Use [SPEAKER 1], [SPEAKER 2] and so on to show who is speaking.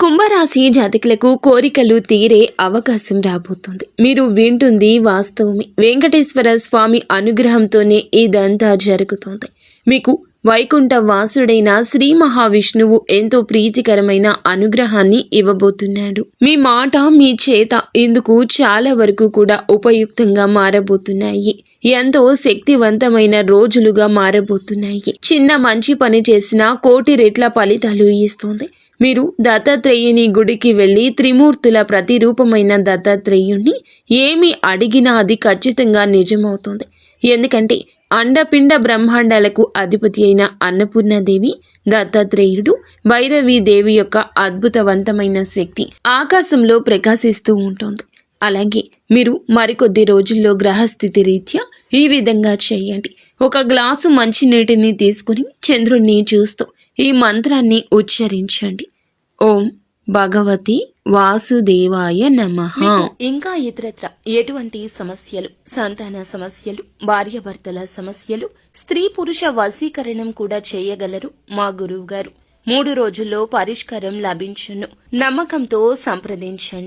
[SPEAKER 1] కుంభరాశి జాతకులకు కోరికలు తీరే అవకాశం రాబోతుంది. మీరు వింటుంది వాస్తవమే. వెంకటేశ్వర స్వామి అనుగ్రహంతోనే ఇదంతా జరుగుతుంది. మీకు వైకుంఠ వాసుడైన శ్రీ మహావిష్ణువు ఎంతో ప్రీతికరమైన అనుగ్రహాన్ని ఇవ్వబోతున్నాడు. మీ మాట మీ చేత ఇందుకు చాలా వరకు కూడా ఉపయుక్తంగా మారబోతున్నాయి. ఎంతో శక్తివంతమైన రోజులుగా మారబోతున్నాయి. చిన్న మంచి పని చేసినా కోటి రెట్ల ఫలితాలు ఇస్తుంది. మీరు దత్తాత్రేయుని గుడికి వెళ్ళి త్రిమూర్తుల ప్రతిరూపమైన దత్తాత్రేయుణ్ణి ఏమి అడిగినా అది ఖచ్చితంగా నిజమవుతుంది. ఎందుకంటే అండపిండ బ్రహ్మాండాలకు అధిపతి అయిన అన్నపూర్ణాదేవి, దత్తాత్రేయుడు, భైరవీదేవి యొక్క అద్భుతవంతమైన శక్తి ఆకాశంలో ప్రకాశిస్తూ ఉంటుంది. అలాగే మీరు మరికొద్ది రోజుల్లో గ్రహస్థితి రీత్యా ఈ విధంగా చేయండి. ఒక గ్లాసు మంచినీటిని తీసుకుని చంద్రుణ్ణి చూస్తూ ఈ మంత్రాన్ని ఉచ్చరించండి. ఓం భగవతి వాసుదేవాయ నమః.
[SPEAKER 2] ఇంకా ఇతరత్ర ఎటువంటి సమస్యలు, సంతాన సమస్యలు, భార్యాభర్తల సమస్యలు, స్త్రీ పురుష వశీకరణం కూడా చేయగలరు మా గురువు గారు. 3 రోజుల్లో పరిష్కారం లభించును. నమ్మకంతో సంప్రదించండి.